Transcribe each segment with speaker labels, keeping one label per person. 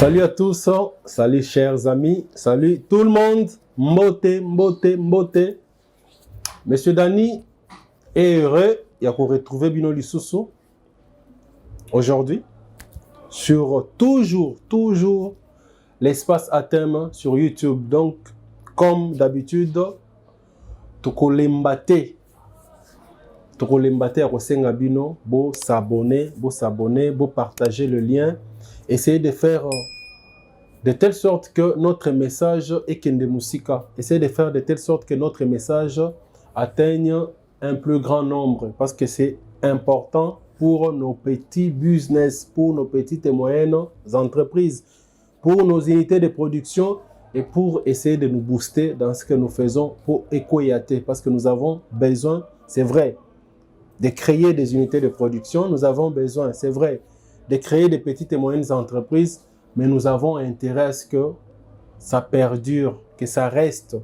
Speaker 1: Salut à tous, salut chers amis, salut tout le monde, mbote. Monsieur Dani est heureux, il a retrouvé Bino Lisusu aujourd'hui sur toujours l'espace à thème sur YouTube. Donc, comme d'habitude, tokolembate à Rosenga Bino, beau s'abonner, beau partager le lien. Essayez de faire de telle sorte que notre message est Kende Musika. Essayez de faire de telle sorte que notre message atteigne un plus grand nombre. Parce que c'est important pour nos petits business, pour nos petites et moyennes entreprises, pour nos unités de production et pour essayer de nous booster dans ce que nous faisons pour Ekoyate. Parce que nous avons besoin, c'est vrai, de créer des unités de production. Nous avons besoin, c'est vrai, de créer des petites et moyennes entreprises, mais nous avons intérêt à ce que ça perdure, que ça reste,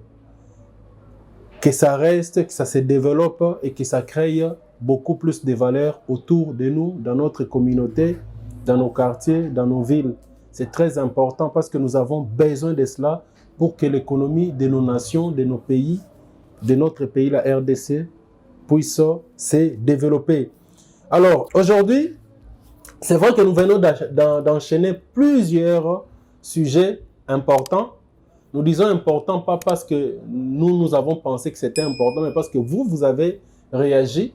Speaker 1: que ça se développe et que ça crée beaucoup plus de valeur autour de nous, dans notre communauté, dans nos quartiers, dans nos villes. C'est très important parce que nous avons besoin de cela pour que l'économie de nos nations, de nos pays, de notre pays, la RDC, puisse se développer. Alors, aujourd'hui, c'est vrai que nous venons d'enchaîner plusieurs sujets importants. Nous disons importants pas parce que nous avons pensé que c'était important, mais parce que vous avez réagi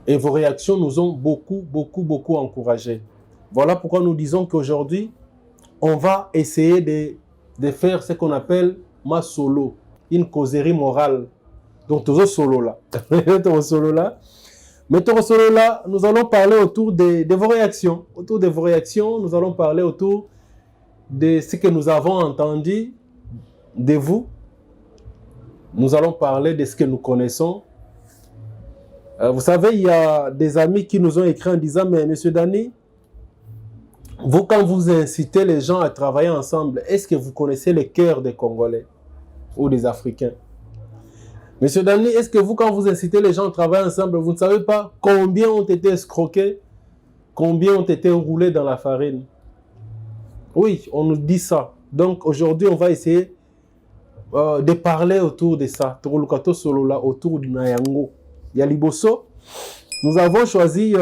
Speaker 1: et vos réactions nous ont beaucoup encouragés. Voilà pourquoi nous disons qu'aujourd'hui, on va essayer de faire ce qu'on appelle ma solo, une causerie morale. Donc, toujours solo là. Mais solo là, nous allons parler autour de vos réactions. Autour de vos réactions, nous allons parler autour de ce que nous avons entendu de vous. Nous allons parler de ce que nous connaissons. Vous savez, il y a des amis qui nous ont écrit en disant, mais Monsieur Dani, vous, quand vous incitez les gens à travailler ensemble, est-ce que vous connaissez le cœur des Congolais ou des Africains? Monsieur Dani, est-ce que vous, quand vous incitez les gens à travailler ensemble, vous ne savez pas combien ont été escroqués, combien ont été roulés dans la farine? Oui, on nous dit ça. Donc aujourd'hui, on va essayer de parler autour de ça. Autour du Nayango. Yaliboso, nous avons choisi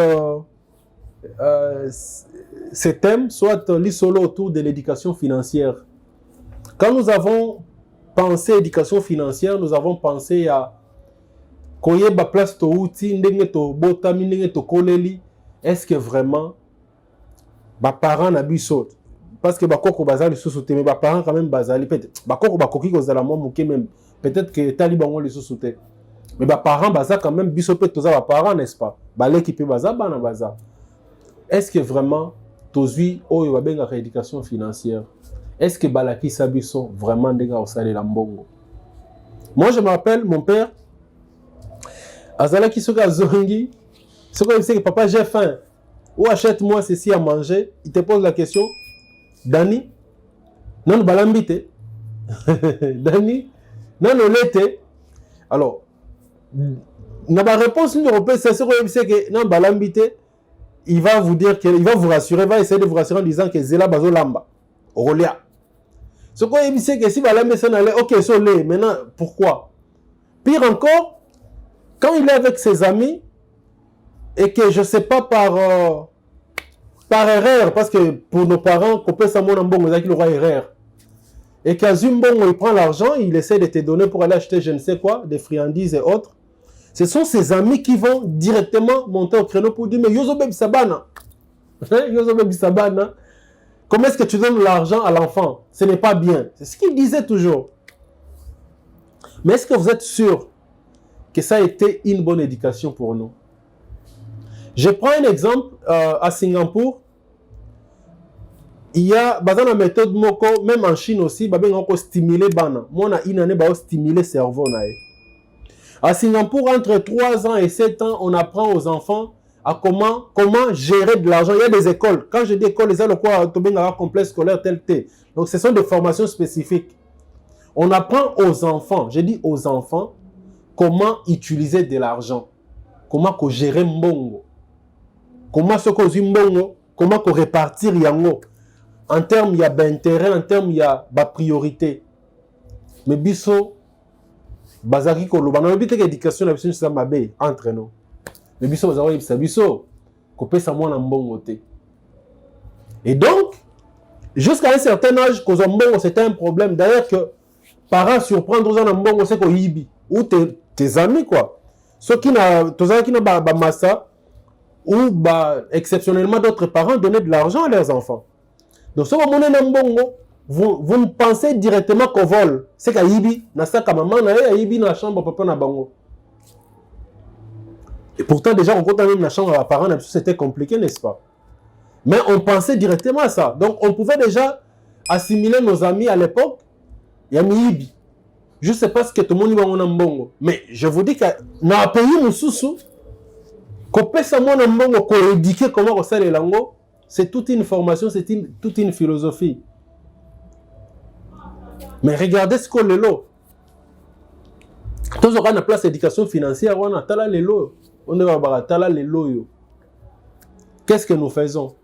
Speaker 1: ce thème, soit l'isolo autour de l'éducation financière. Quand nous avons pensé éducation financière, nous avons pensé à koyeba place to outi ndenge to botami ndenge to koleli. Est-ce que vraiment ba parents na biso parce que ba koko bazali sous mais ba parents quand même bazali peut-être ba koko ba koki kozala mo muke même peut-être que tali bango les sous mais ba parents baza quand même biso peut toza ba parents, n'est-ce pas, ba l'équipe baza bana baza. Est-ce que vraiment tozui oyo ba benga éducation financière? Est-ce que balaki sabiso vraiment ndega osale la mbongo? Moi je me rappelle mon père azalaki soka zongi soka il sait que papa j'ai faim ou achète-moi ceci à manger, il te pose la question, Dani non balambite Dani non olete. Alors na ba réponse numéro P c'est soka il sait que non balambite, il va vous dire que il va vous rassurer, il va essayer de vous rassurer en disant que zela bazo lamba Rolia. Ce qu'on dit, c'est que si Balamé s'en allait, ok, solé, maintenant, pourquoi? Pire encore, quand il est avec ses amis, et que je ne sais pas par erreur, parce que pour nos parents, qu'on peut s'amour en bon, il aura erreur. Et qu'à Zumbongo, il prend l'argent, il essaie de te donner pour aller acheter je ne sais quoi, des friandises et autres. Ce sont ses amis qui vont directement monter au créneau pour dire, mais Yozo Bebi Sabana. Yozo Bebi Sabana. Comment est-ce que tu donnes l'argent à l'enfant? Ce n'est pas bien. C'est ce qu'il disait toujours. Mais est-ce que vous êtes sûr que ça a été une bonne éducation pour nous? Je prends un exemple à Singapour. Il y a une méthode moko, même en Chine aussi, on peut stimuler bana. Moi, on a une année pour stimuler le cerveau. À Singapour, entre 3 ans et 7 ans, on apprend aux enfants à comment gérer de l'argent. Il y a des écoles. Quand je dis école, les écoles, quoi, complexe scolaire, tel. Donc, ce sont des formations spécifiques. On apprend aux enfants, je dis aux enfants, comment utiliser de l'argent. Comment gérer mbongo. Comment se causer mbongo. Comment répartir yango. en termes, il y a d'intérêt, en termes, il y a de priorité. Mais biso, bazaki koloba, on a évité l'éducation, la c'est ma baie, entre nous. Mais biso, bazaki, c'est biso, kopé sa moi en bon côté. Et donc, jusqu'à un certain âge, Kozambongo, c'était un problème. D'ailleurs, que parents surprendre aux Mbongo, c'est qu'on yibi. Ou tes amis, quoi. Ceux qui n'ont pas massa, ou exceptionnellement d'autres parents donnaient de l'argent à leurs enfants. Donc, si vous avez un Mbongo, vous pensez directement qu'on vole. C'est qu'à yibi, na sa maman, na yibi na chambre, papa na bango. Et pourtant, déjà, on compte même la chambre à parents, c'était compliqué, n'est-ce pas? Mais on pensait directement à ça. Donc, on pouvait déjà assimiler nos amis à l'époque. Il y a Miibi. Je ne sais pas ce que tout le monde va mbongo. Mais je vous dis que dans un pays mususu, qu'on peut savoir mbongo, qu'on éduque comment on sait les langues, c'est toute une formation, c'est toute une philosophie. Mais regardez ce qu'on est là. Tous on a place d'éducation financière, on a tala les lots. On a tala les lots. Qu'est-ce que nous faisons?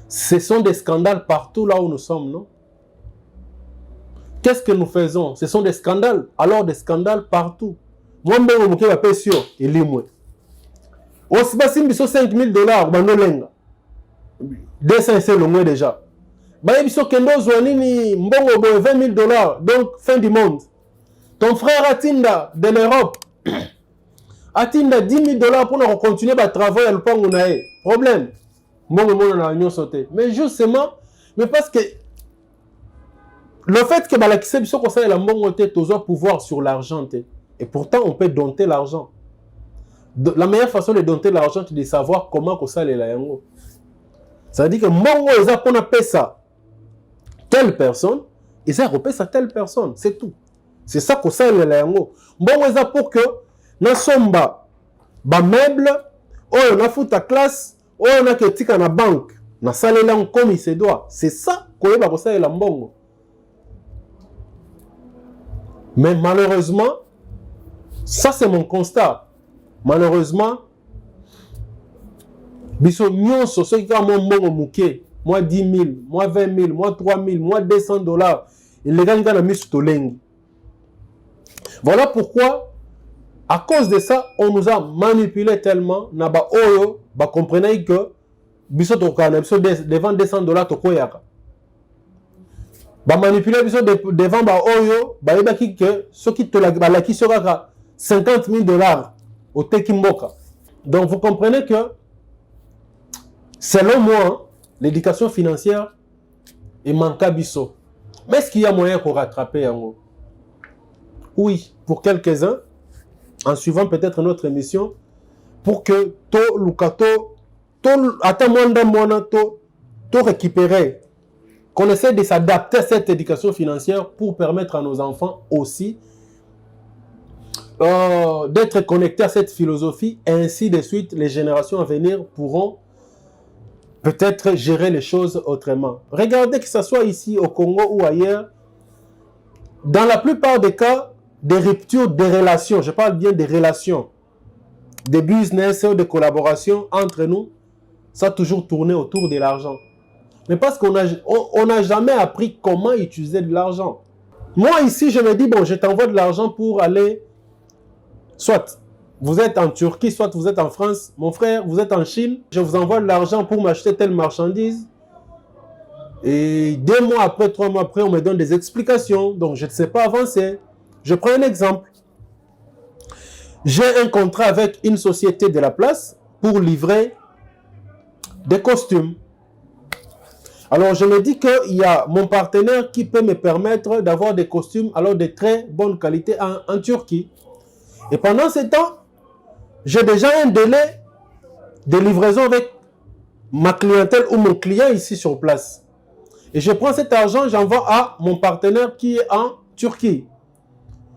Speaker 1: Ce sont des scandales partout là où nous sommes, non? Qu'est-ce que nous faisons? Ce sont des scandales. Alors des scandales partout. Moi, je me suis pas sûr. Il est moins. Aussi, si 5 000 $, ben 200 c'est le moins déjà. Ben, il y a 20 000 $. Donc, fin du monde. Ton frère Atinda de l'Europe. Atinda 10 000 $ pour nous continuer à travailler à l'Europe. Problème. Mais justement, mais parce que le fait que la kisebso conseille la mongote toujours pouvoir sur l'argent et pourtant on peut dompter l'argent. La meilleure façon de dompter l'argent c'est de savoir comment qu'on ça les yango. Ça veut dire que mongo eza qu'on appelle ça telle personne et ça repère ça telle personne, c'est tout. C'est ça qu'on ça les yango. Mongo eza pour que na somba ba meuble oh na fout ta classe oh on a que tika na banque na salé là comme il se doit. C'est ça qu'on va ça la mongo. Mais malheureusement, ça c'est mon constat. Malheureusement, biso nyonso ceux qui ont mon mbongo muke, moi 10 000, moi 20 000, moi 3 000, moi 200 $, il les gagne dans la mise tolengi. Voilà pourquoi, à cause de ça, on nous a manipulé tellement, naba oyo, ba comprenez que biso tokana biso devant 200 $ tokoyaka. Ba manipuler devant ba oyo ba yebaki que ce qui te la qui sera 50 000 $ au tekimboka. Donc vous comprenez que selon moi l'éducation financière est manquabiso. Mais est-ce qu'il y a moyen pour rattraper yango? Oui, pour quelques-uns en suivant peut-être notre émission pour que to lukato to attends to récupérer, qu'on essaie de s'adapter à cette éducation financière pour permettre à nos enfants aussi d'être connectés à cette philosophie et ainsi de suite, les générations à venir pourront peut-être gérer les choses autrement. Regardez que ce soit ici au Congo ou ailleurs, dans la plupart des cas, des ruptures des relations, je parle bien des relations, des business ou des collaborations entre nous, ça a toujours tourné autour de l'argent. Mais parce qu'on n'a jamais appris comment utiliser de l'argent. Moi ici, je me dis, bon, je t'envoie de l'argent pour aller, soit vous êtes en Turquie, soit vous êtes en France, mon frère, vous êtes en Chine, je vous envoie de l'argent pour m'acheter telle marchandise. Et 2 mois après, 3 mois après, on me donne des explications, donc je ne sais pas avancer. Je prends un exemple. J'ai un contrat avec une société de la place pour livrer des costumes. Alors, je me dis qu'il y a mon partenaire qui peut me permettre d'avoir des costumes alors de très bonne qualité en Turquie. Et pendant ce temps, j'ai déjà un délai de livraison avec ma clientèle ou mon client ici sur place. Et je prends cet argent, j'envoie à mon partenaire qui est en Turquie.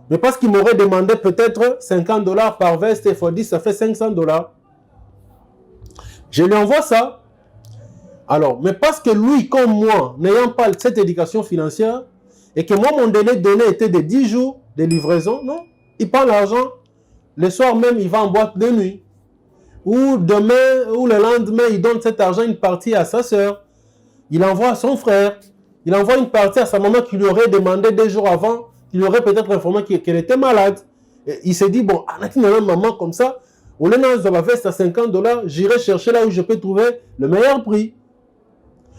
Speaker 1: Mais parce qu'il m'aurait demandé peut-être 50 $ par veste, il faut dire ça fait 500 $. Je lui envoie ça. Alors, mais parce que lui, comme moi, n'ayant pas cette éducation financière, et que moi, mon délai donné était de 10 jours de livraison, non, il prend l'argent, le soir même, il va en boîte de nuit. Ou demain, ou le lendemain, il donne cet argent, une partie à sa sœur. il envoie à son frère, il envoie une partie à sa maman qui lui aurait demandé 2 jours avant, qui lui aurait peut-être informé qu'elle était malade. Et il s'est dit, bon, maman comme ça, au lieu de veste à $50, j'irai chercher là où je peux trouver le meilleur prix.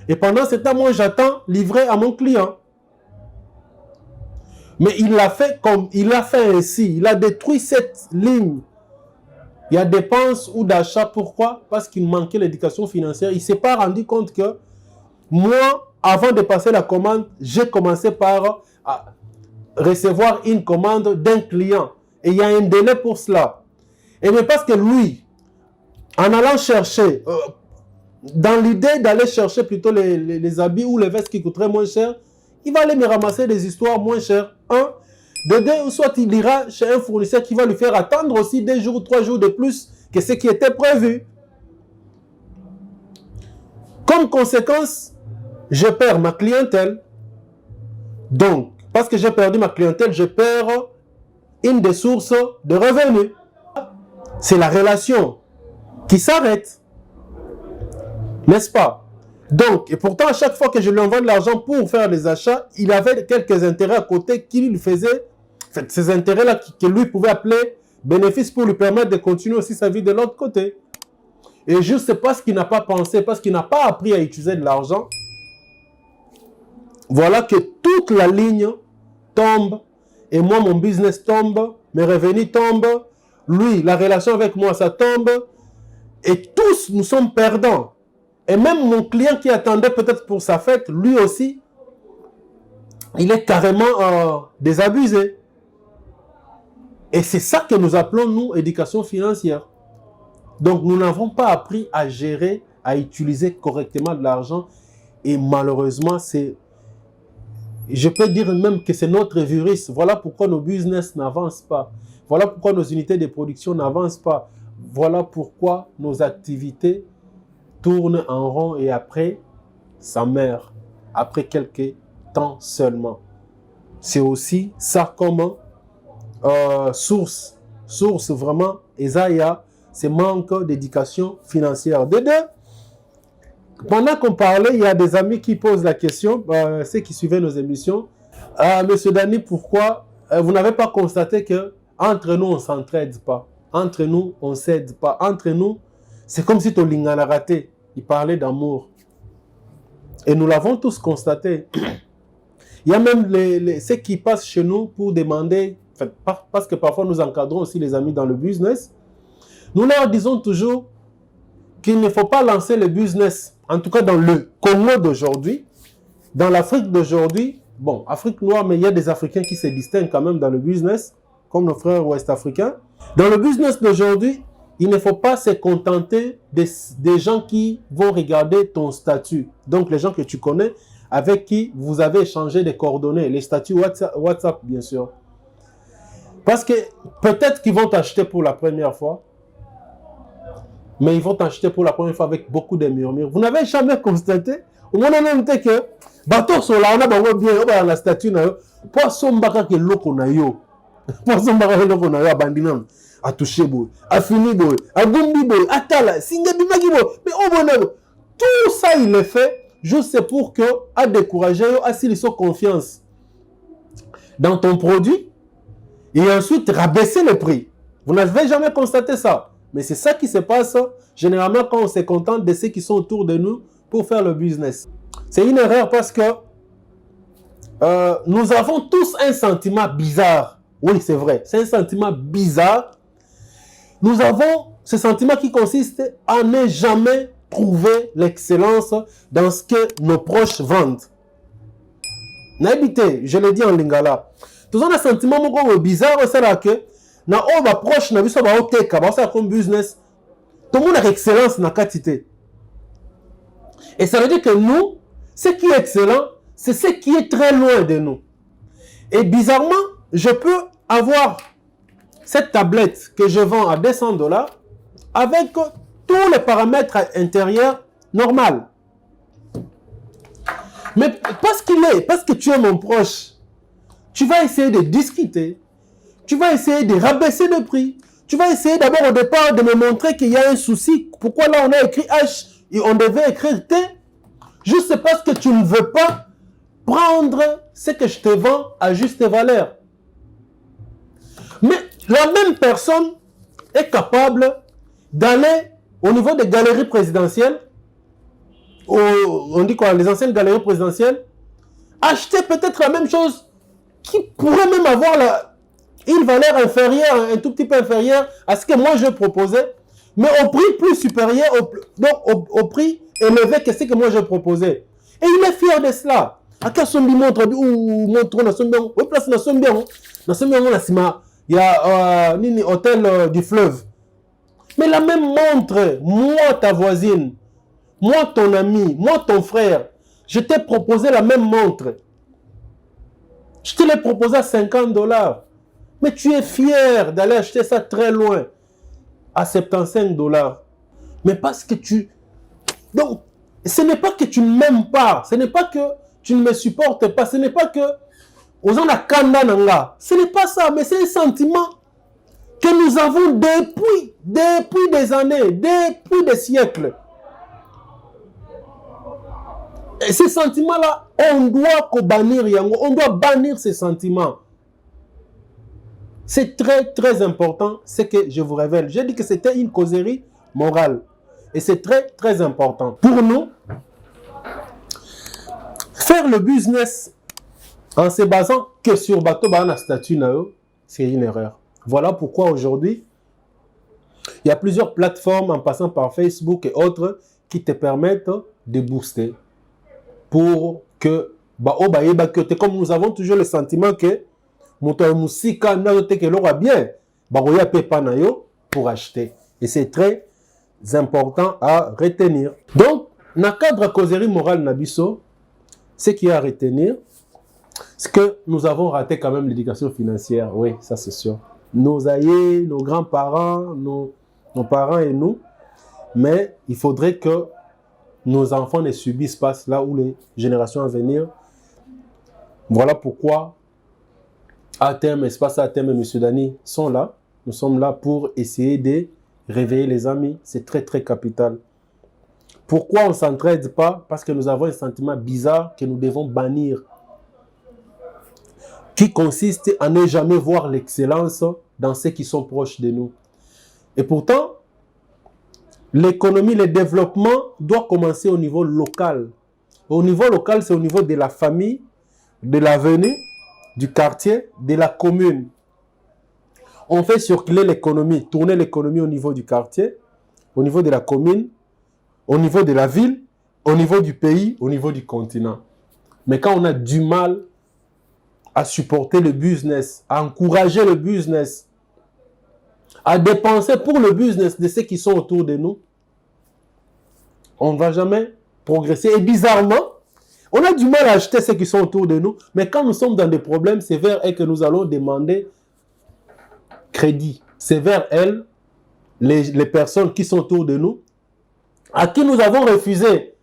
Speaker 1: Et pendant ce temps, moi, j'attends livrer à mon client. Mais il l'a fait comme il l'a fait ainsi. Il a détruit cette ligne. Il y a dépenses ou d'achat. Pourquoi? Parce qu'il manquait l'éducation financière. Il ne s'est pas rendu compte que moi, avant de passer la commande, j'ai commencé par recevoir une commande d'un client. Et il y a un délai pour cela. Et mais parce que lui, en allant chercher, dans l'idée d'aller chercher plutôt les habits ou les vestes qui coûteraient moins cher, il va aller me ramasser des histoires moins chères. Un. De deux, soit il ira chez un fournisseur qui va lui faire attendre aussi 2 jours, 3 jours de plus que ce qui était prévu. Comme conséquence, je perds ma clientèle. Donc, parce que j'ai perdu ma clientèle, je perds une des sources de revenus. C'est la relation qui s'arrête. N'est-ce pas? Donc, et pourtant, à chaque fois que je lui envoie de l'argent pour faire des achats, il avait quelques intérêts à côté qui lui faisaient, en fait, ces intérêts-là que lui pouvait appeler bénéfices pour lui permettre de continuer aussi sa vie de l'autre côté. Et juste parce qu'il n'a pas pensé, parce qu'il n'a pas appris à utiliser de l'argent, voilà que toute la ligne tombe, et moi, mon business tombe, mes revenus tombent, lui, la relation avec moi, ça tombe, et tous, nous sommes perdants. Et même mon client qui attendait peut-être pour sa fête, lui aussi, il est carrément désabusé. Et c'est ça que nous appelons, nous, éducation financière. Donc, nous n'avons pas appris à gérer, à utiliser correctement de l'argent. Et malheureusement, je peux dire même que c'est notre virus. Voilà pourquoi nos business n'avancent pas. Voilà pourquoi nos unités de production n'avancent pas. Voilà pourquoi nos activités tourne en rond et après, ça meurt. Après quelques temps seulement. C'est aussi ça comme source vraiment, Esaïa, c'est manque d'éducation financière. De deux, pendant qu'on parlait, il y a des amis qui posent la question, ceux qui suivaient nos émissions. Monsieur Dani, pourquoi vous n'avez pas constaté que entre nous, on ne s'entraide pas? Entre nous, on ne s'aide pas. Entre nous, c'est comme si Tolingana a raté. Il parlait d'amour. Et nous l'avons tous constaté. Il y a même ceux qui passent chez nous pour demander, parce que parfois nous encadrons aussi les amis dans le business. Nous leur disons toujours qu'il ne faut pas lancer le business, en tout cas dans le Congo d'aujourd'hui, dans l'Afrique d'aujourd'hui. Bon, Afrique noire, mais il y a des Africains qui se distinguent quand même dans le business, comme nos frères ouest-africains. Dans le business d'aujourd'hui, il ne faut pas se contenter des gens qui vont regarder ton statut. Donc, les gens que tu connais, avec qui vous avez échangé des coordonnées, les statuts WhatsApp, bien sûr. Parce que peut-être qu'ils vont t'acheter pour la première fois, mais ils vont t'acheter pour la première fois avec beaucoup de murmures. Vous n'avez jamais constaté, au moins on a noté que, bateau sur là, on a bien dans la statue, poisson baka ke loko na yo. Poisson baka ke loko na yo, abandinam. A touché boy, a fini boy, a gumbi boy, a tala, singa bimaki boy, mais au bonheur, tout ça il le fait juste pour que à décourager, à s'il soit confiance dans ton produit et ensuite rabaisser le prix. Vous n'avez jamais constaté ça, mais c'est ça qui se passe généralement quand on se contente de ceux qui sont autour de nous pour faire le business. C'est une erreur parce que nous avons tous un sentiment bizarre. Oui, c'est vrai, c'est un sentiment bizarre. Nous avons ce sentiment qui consiste à ne jamais trouver l'excellence dans ce que nos proches vendent. N'habitez, je l'ai dit en lingala. Tout ça, un sentiment bizarre, c'est là que na on va proche na biso ba oteka ba ça comme business. Tout le monde a excellence na quantité. Et ça veut dire que nous, ce qui est excellent, c'est ce qui est très loin de nous. Et bizarrement, je peux avoir cette tablette que je vends à $200 avec tous les paramètres intérieurs normaux. Mais parce que tu es mon proche, tu vas essayer de discuter, tu vas essayer de rabaisser le prix, tu vas essayer d'abord au départ de me montrer qu'il y a un souci. Pourquoi là on a écrit H et on devait écrire T? Juste parce que tu ne veux pas prendre ce que je te vends à juste valeur. Mais la même personne est capable d'aller au niveau des galeries présidentielles, on dit quoi, les anciennes galeries présidentielles, acheter peut-être la même chose qui pourrait même avoir une valeur inférieure, un tout petit peu inférieure à ce que moi je proposais, mais au prix plus supérieur, donc au prix élevé que ce que moi je proposais. Et il est fier de cela. À quel son montre ou montre na son bien, ou place na son bien, na sima, il y a nini hôtel du fleuve. Mais la même montre, moi ta voisine, moi ton ami, moi ton frère, je t'ai proposé la même montre. Je te l'ai proposé à 50 $. Mais tu es fier d'aller acheter ça très loin, à 75 $. Mais parce que tu... Donc, ce n'est pas que tu ne m'aimes pas, ce n'est pas que tu ne me supportes pas, ce n'est pas que... Ce n'est pas ça, mais c'est un sentiment que nous avons depuis des années, depuis des siècles. Et ces sentiments-là, on doit bannir, on doit bannir ces sentiments. C'est très, très important ce que je vous révèle. J'ai dit que c'était une causerie morale. Et c'est très, très important. Pour nous, faire le business en se basant que sur bateau bana statut, c'est une erreur. Voilà pourquoi aujourd'hui, il y a plusieurs plateformes en passant par Facebook et autres qui te permettent de booster. Pour que, comme nous avons toujours le sentiment que pour acheter. Et c'est très important à retenir. Donc, dans le cadre de la causerie morale Nabiso, ce qu'il y a à retenir, c'est que nous avons raté quand même l'éducation financière. Oui, ça c'est sûr. Nos aïeux, nos grands-parents, nos parents et nous. Mais il faudrait que nos enfants ne subissent pas cela ou les générations à venir. Voilà pourquoi à terme, Espace à terme et M. Dani sont là. Nous sommes là pour essayer de réveiller les amis. C'est très, très capital. Pourquoi on ne s'entraide pas? Parce que nous avons un sentiment bizarre que nous devons bannir, qui consiste à ne jamais voir l'excellence dans ceux qui sont proches de nous. Et pourtant, l'économie, le développement doit commencer au niveau local. Au niveau local, c'est au niveau de la famille, de l'avenue, du quartier, de la commune. On fait circuler l'économie, tourner l'économie au niveau du quartier, au niveau de la commune, au niveau de la ville, au niveau du pays, au niveau du continent. Mais quand on a du mal à supporter le business, à encourager le business, à dépenser pour le business de ceux qui sont autour de nous, on ne va jamais progresser. Et bizarrement, on a du mal à acheter ceux qui sont autour de nous, mais quand nous sommes dans des problèmes, c'est vers elles que nous allons demander crédit. C'est vers elles, les personnes qui sont autour de nous, à qui nous avons refusé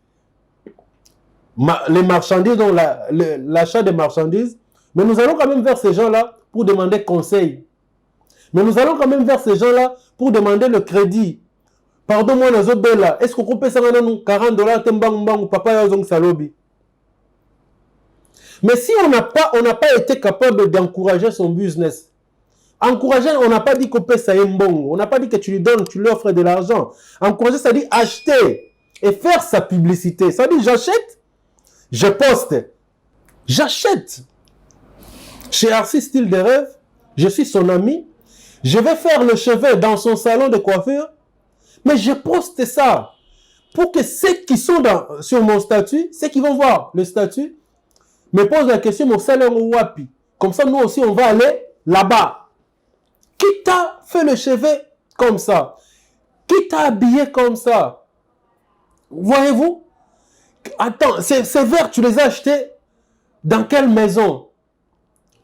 Speaker 1: les marchandises, donc l'achat des marchandises, mais nous allons quand même vers ces gens-là pour demander conseil. Mais nous allons quand même vers ces gens-là pour demander le crédit. Pardon-moi, est-ce qu'on peut faire 40 $, papa yazong salobi? Mais si on n'a pas été capable d'encourager son business, encourager, on n'a pas dit qu'on peut ça bon, on n'a pas dit que tu lui donnes, tu lui offres de l'argent. Encourager, ça dit acheter et faire sa publicité. Ça dit j'achète, je poste, j'achète. Chez Arcis Style de Rêve, je suis son ami, je vais faire le cheveu dans son salon de coiffure, mais je poste ça pour que ceux qui sont sur mon statut, ceux qui vont voir le statut, me posent la question, mon salaire ou wapi. Comme ça, nous aussi, on va aller là-bas. Qui t'a fait le cheveu comme ça? Qui t'a habillé comme ça? Voyez-vous? Attends, ces verres, tu les as achetés dans quelle maison?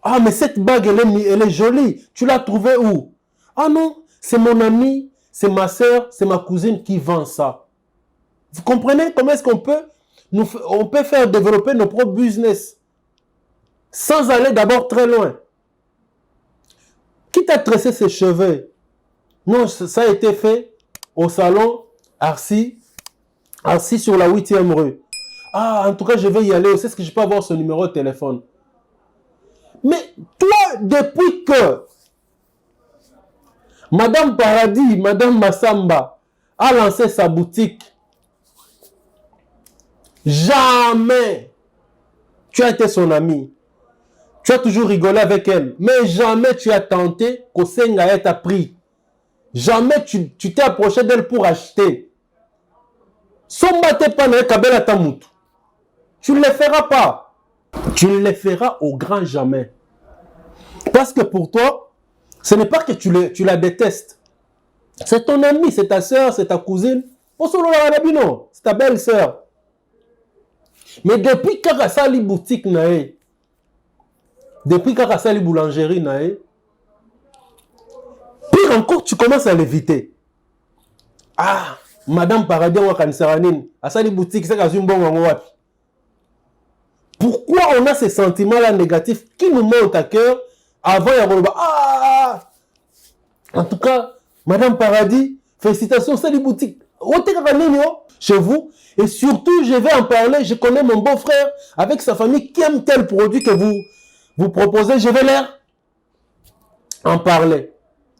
Speaker 1: Ah, mais cette bague, elle est jolie. Tu l'as trouvée où? Ah non, c'est mon ami, c'est ma soeur, c'est ma cousine qui vend ça. Vous comprenez comment est-ce qu'on peut, on peut faire développer nos propres business sans aller d'abord très loin? Qui t'a tressé ses cheveux? Non, ça a été fait au salon Arcis sur la 8e rue. Ah, en tout cas, je vais y aller. C'est ce que je peux avoir son numéro de téléphone. Mais toi, depuis que Madame Paradis, Madame Massamba a lancé sa boutique, jamais tu as été son ami. Tu as toujours rigolé avec elle. Mais jamais tu as tenté qu'au Senga t'a pris. Jamais tu t'es approché d'elle pour acheter. Somba te pas kabela tamutu. Tu ne le feras pas. Tu ne le feras au grand jamais. Parce que pour toi, ce n'est pas que tu la détestes. C'est ton ami, c'est ta soeur, c'est ta cousine. C'est ta belle-sœur. Mais depuis Kakasali boutique nae, depuis Kakasali boulangerie nae, pire encore, tu commences à l'éviter. Ah, Madame Paradis Wakanisaranin, Asali boutique, c'est Kazumbo Wangowapi. Pourquoi on a ces sentiments-là négatifs qui nous montent à cœur avant Yaroba? Ah! En tout cas, Madame Paradis, félicitations, c'est les boutiques. Chez vous. Et surtout, je vais en parler. Je connais mon beau-frère avec sa famille qui aime tel produit que vous proposez. Je vais leur en parler.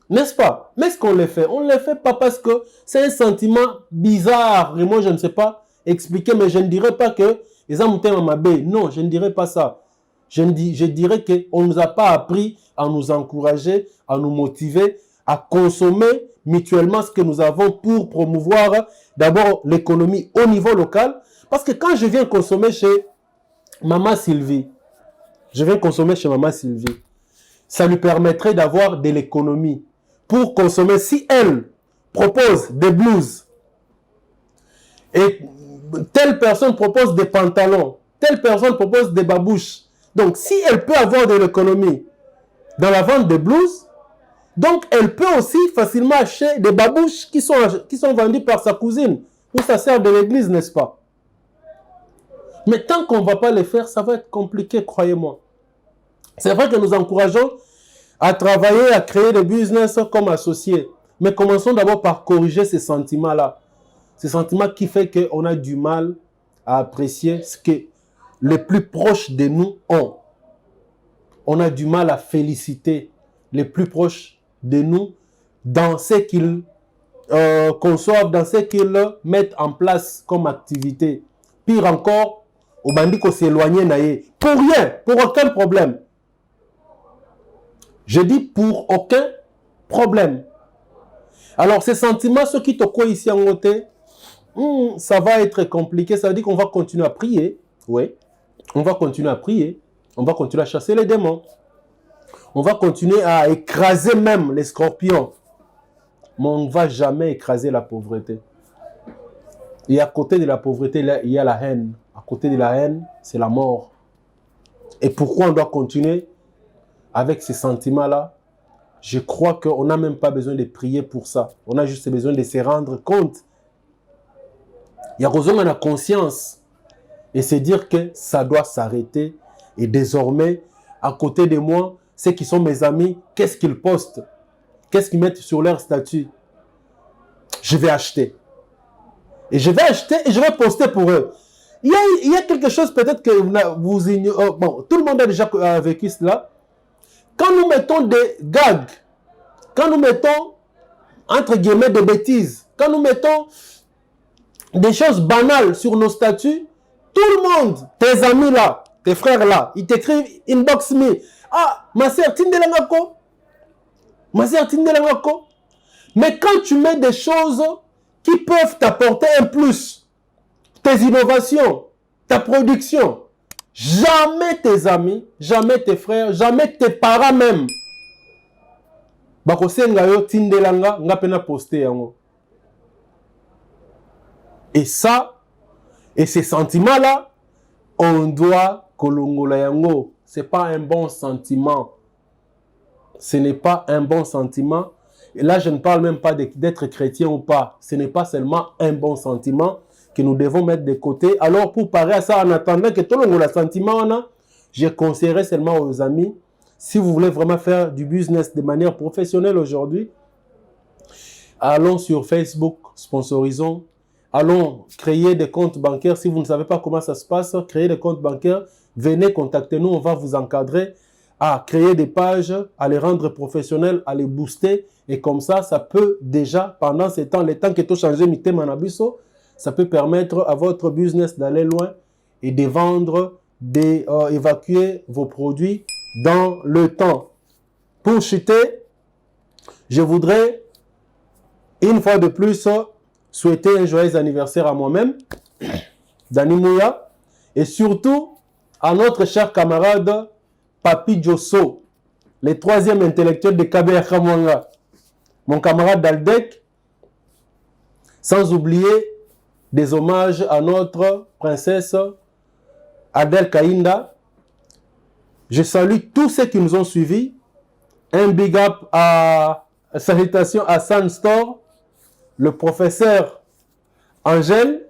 Speaker 1: N'est-ce pas? Mais est-ce qu'on le fait? On ne le fait pas parce que c'est un sentiment bizarre. Et moi, je ne sais pas expliquer, mais je ne dirais pas que les hommes ont ma baie. Non, je ne dirais pas ça. Je dirais qu'on ne nous a pas appris à nous encourager, à nous motiver, à consommer mutuellement ce que nous avons pour promouvoir d'abord l'économie au niveau local. Parce que quand je viens consommer chez Maman Sylvie, ça lui permettrait d'avoir de l'économie pour consommer. Si elle propose des blouses et telle personne propose des pantalons, telle personne propose des babouches, donc si elle peut avoir de l'économie dans la vente des blouses, donc elle peut aussi facilement acheter des babouches qui sont vendues par sa cousine ou sa sœur de l'église, n'est-ce pas? Mais tant qu'on ne va pas les faire, ça va être compliqué, croyez-moi. C'est vrai que nous encourageons à travailler, à créer des business comme associés. Mais commençons d'abord par corriger ces sentiments-là. Ces sentiments qui font qu'on a du mal à apprécier ce que les plus proches de nous ont. On a du mal à féliciter les plus proches de nous dans ce qu'ils conçoivent, dans ce qu'ils mettent en place comme activité. Pire encore, au bandit qu'on s'éloigne naïe. Pour rien, pour aucun problème. Je dis pour aucun problème. Alors ces sentiments, ceux qui te croient ici en côté, ça va être compliqué. Ça veut dire qu'on va continuer à prier. Oui, on va continuer à prier. On va continuer à chasser les démons. On va continuer à écraser même les scorpions. Mais on ne va jamais écraser la pauvreté. Et à côté de la pauvreté, il y a la haine. À côté de la haine, c'est la mort. Et pourquoi on doit continuer avec ces sentiments-là? Je crois qu'on n'a même pas besoin de prier pour ça. On a juste besoin de se rendre compte. Il y a besoin de la conscience. Et se dire que ça doit s'arrêter. Et désormais, à côté de moi, ceux qui sont mes amis, qu'est-ce qu'ils postent? Qu'est-ce qu'ils mettent sur leur statut? Je vais acheter. Et je vais acheter et je vais poster pour eux. Il y a quelque chose peut-être que vous ignorez. Bon, tout le monde a déjà vécu cela. Quand nous mettons des gags, quand nous mettons, entre guillemets, des bêtises, quand nous mettons des choses banales sur nos statuts, tout le monde, tes amis là, tes frères là, ils t'écrivent inbox me. Ah, ma sœur, Tindelangako. Ma sœur, Tindelangako. Mais quand tu mets des choses qui peuvent t'apporter un plus, tes innovations, ta production, jamais tes amis, jamais tes frères, jamais tes parents même. Bakosenga yo tindelanga nga pena poster yango. Et ça, et ces sentiments-là, on doit kolongola yango. Ce n'est pas un bon sentiment. Ce n'est pas un bon sentiment. Et là, je ne parle même pas d'être chrétien ou pas. Ce n'est pas seulement un bon sentiment que nous devons mettre de côté. Alors, pour parer à ça, en attendant que tout le monde ait le sentiment, je conseillerais seulement aux amis, si vous voulez vraiment faire du business de manière professionnelle aujourd'hui, allons sur Facebook, sponsorisons allons créer des comptes bancaires. Si vous ne savez pas comment ça se passe, créer des comptes bancaires, venez contacter nous, on va vous encadrer à créer des pages, à les rendre professionnels, à les booster. Et comme ça, ça peut déjà, pendant ces temps, les temps que tout changé, ça peut permettre à votre business d'aller loin et de vendre, d'évacuer vos produits dans le temps. Pour chuter, je voudrais, une fois de plus, souhaiter un joyeux anniversaire à moi-même, Dani Mouya, et surtout à notre cher camarade Papi Josso, le 3e intellectuel de KBR Kamwanga, mon camarade d'Aldec, sans oublier des hommages à notre princesse Adel Kainda. Je salue tous ceux qui nous ont suivis. Un big up à salutations à Sunstore, le professeur Angèle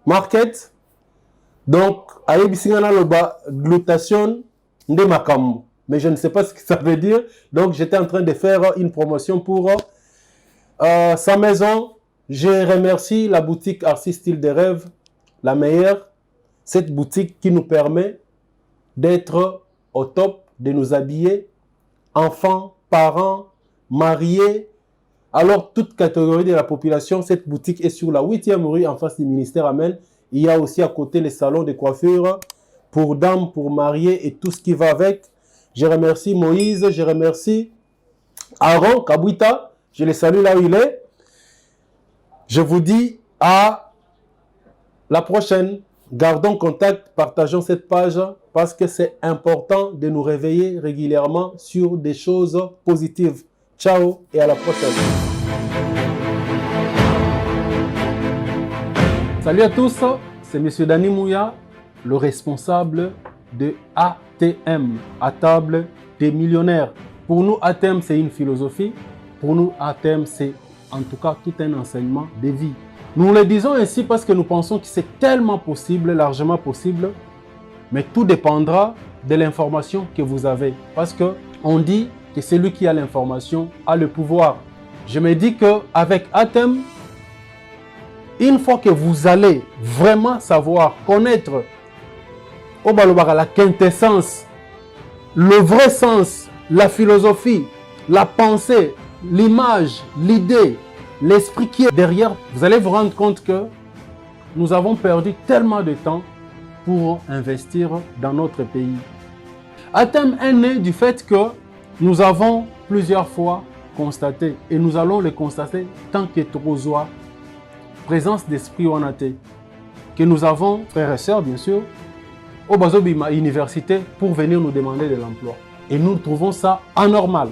Speaker 1: Market. Donc, Aïbisingana Loba, glutation de Makamu. Mais je ne sais pas ce que ça veut dire. Donc, j'étais en train de faire une promotion pour sa maison. Je remercie la boutique Arcis Style des Rêves, la meilleure. Cette boutique qui nous permet d'être au top, de nous habiller, enfants, parents, mariés. Alors, toute catégorie de la population, cette boutique est sur la 8e rue en face du ministère Amen. Il y a aussi à côté les salons de coiffure pour dames, pour mariés et tout ce qui va avec. Je remercie Moïse, je remercie Aaron Kabouita. Je le salue là où il est. Je vous dis à la prochaine. Gardons contact, partageons cette page parce que c'est important de nous réveiller régulièrement sur des choses positives. Ciao et à la prochaine. Salut à tous, c'est M. Dani Mouya, le responsable de ATM, à table des millionnaires. Pour nous, ATM, c'est une philosophie. Pour nous, ATM, c'est en tout cas tout un enseignement de vie. Nous le disons ainsi parce que nous pensons que c'est tellement possible, largement possible, mais tout dépendra de l'information que vous avez. Parce qu'on dit que celui qui a l'information a le pouvoir. Je me dis qu'avec ATM, une fois que vous allez vraiment savoir, connaître la quintessence, le vrai sens, la philosophie, la pensée, l'image, l'idée, l'esprit qui est derrière, vous allez vous rendre compte que nous avons perdu tellement de temps pour investir dans notre pays. ATM est né du fait que nous avons plusieurs fois constaté, et nous allons le constater tant que Trozoa, présence d'esprit Wanate, que nous avons, frères et sœurs bien sûr, au Bazobima université pour venir nous demander de l'emploi. Et nous trouvons ça anormal.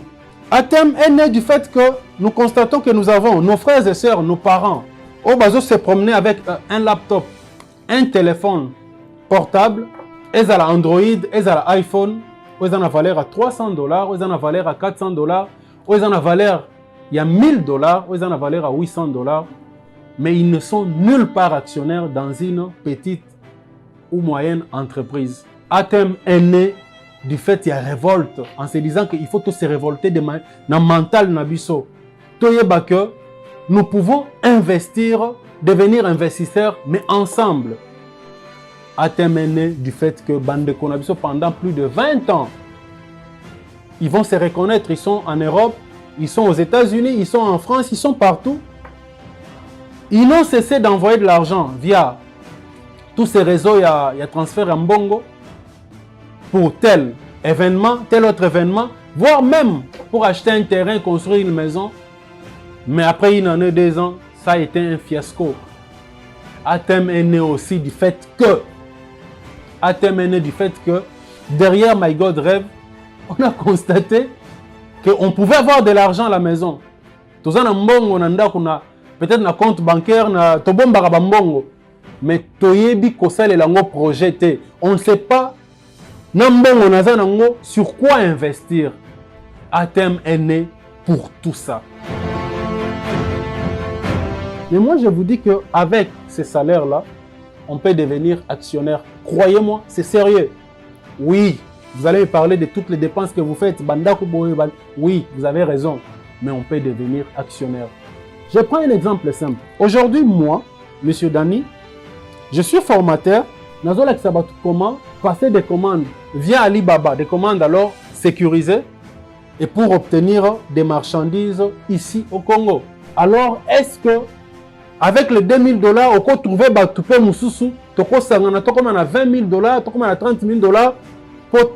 Speaker 1: ATM est né du fait que nous constatons que nous avons nos frères et sœurs, nos parents, au Bazo se promener avec un laptop, un téléphone portable, ils ont Android, ils ont iPhone, ils ont la valeur à $300, ils ont la valeur à $400, ils ont la valeur il y a $1000, ils ont la valeur à $800, mais ils ne sont nulle part actionnaires dans une petite ou moyenne entreprise. ATM est né du fait qu'il y a révolte, en se disant qu'il faut tous se révolter dans le mental nabiso. Toyeba que nous pouvons investir, devenir investisseurs, mais ensemble. ATM est né du fait que Bande Konabiso, pendant plus de 20 ans, ils vont se reconnaître, ils sont en Europe, ils sont aux États-Unis, ils sont en France, ils sont partout. Ils n'ont cessé d'envoyer de l'argent via tous ces réseaux, il y a transfert en Bongo, pour tel événement, tel autre événement, voire même pour acheter un terrain, construire une maison. Mais après une année, 2 ans, ça a été un fiasco. ATM est né aussi du fait que derrière My God Rêve, on a constaté qu'on pouvait avoir de l'argent à la maison. Tout ça, peut-être un compte bancaire, mais toyebi kosale lango projeté. On ne sait pas sur quoi investir. ATM est né pour tout ça. Mais moi, je vous dis qu'avec ces salaires-là, on peut devenir actionnaire. Croyez-moi, c'est sérieux. Oui, vous allez me parler de toutes les dépenses que vous faites. Oui, vous avez raison. Mais on peut devenir actionnaire. Je prends un exemple simple. Aujourd'hui, moi, Monsieur Dani, je suis formateur. Nazolak Sabatou, comment passer des commandes via Alibaba, des commandes alors sécurisées, et pour obtenir des marchandises ici au Congo. Alors, est-ce que avec les $2000, on peut trouver Batoupé Moussoussou, toko sangana, toko mana $20,000, toko mana $30,000 pour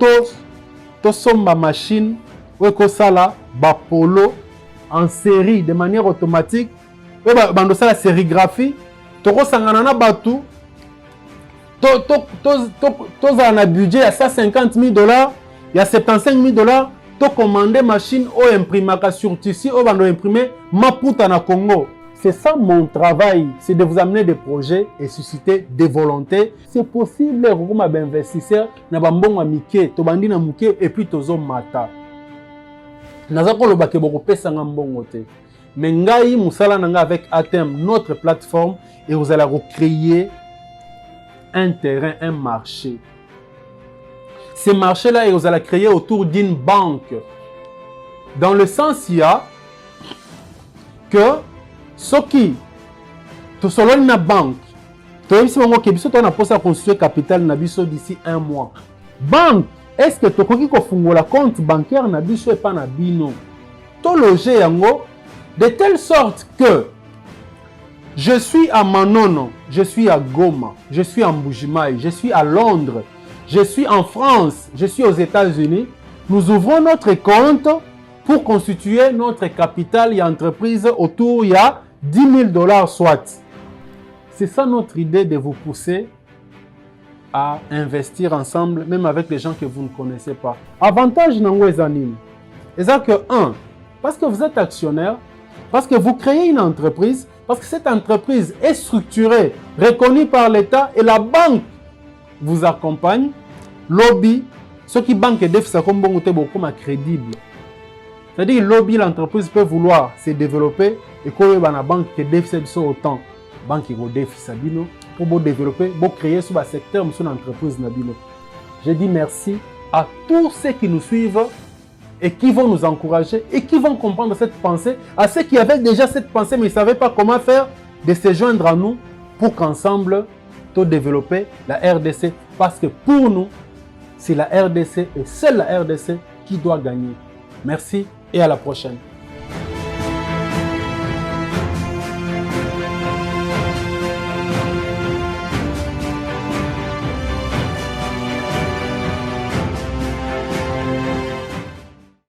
Speaker 1: to somba machine, ou ko sala ba polo en série de manière automatique, ou bando sala sérigraphie, toko sangana na batou, to za na budget à $150,000, il y a $75,000, to commander machine ou imprimaka sur tissu, ou bando imprimer Maputa na Congo. C'est ça mon travail, c'est de vous amener des projets et susciter des volontés. C'est possible, comme un investisseur, na bambonga mike, to bandi na muke et puis tozo mata. Nazako lo bake boko pesa ngambongo te. Mais ngai musala nanga avec Atem, notre plateforme, et vous allez recréer un terrain, un marché. Ces marchés-là, vous allez créer autour d'une banque. Dans le sens, il y a que ce qui, selon une banque, tu as posé à construire capital d'ici 1 mois. Banque, est-ce que tu as un compte bancaire et pas na bino? Tu loger de telle sorte que je suis à Manono, je suis à Goma, je suis à Mbujimaï, je suis à Londres, je suis en France, je suis aux États-Unis. Nous ouvrons notre compte pour constituer notre capital et entreprise autour il y a $10,000 soit. C'est ça notre idée de vous pousser à investir ensemble, même avec les gens que vous ne connaissez pas. Avantage nango ezanim. C'est que 1, parce que vous êtes actionnaire, parce que vous créez une entreprise, parce que cette entreprise est structurée, reconnue par l'État et la banque vous accompagne. Lobby, ceux qui banque déficit comme bon ou beaucoup crédible. C'est-à-dire lobby, l'entreprise peut vouloir se développer et quand la banque qui déficit sur autant, banque qui déficit pour développer, pour créer sur le secteur de l'entreprise. Je dis merci à tous ceux qui nous suivent et qui vont nous encourager et qui vont comprendre cette pensée, à ceux qui avaient déjà cette pensée mais ne savaient pas comment faire, de se joindre à nous pour qu'ensemble, nous développer la RDC. Parce que pour nous, c'est la RDC et seule la RDC qui doit gagner. Merci et à la prochaine.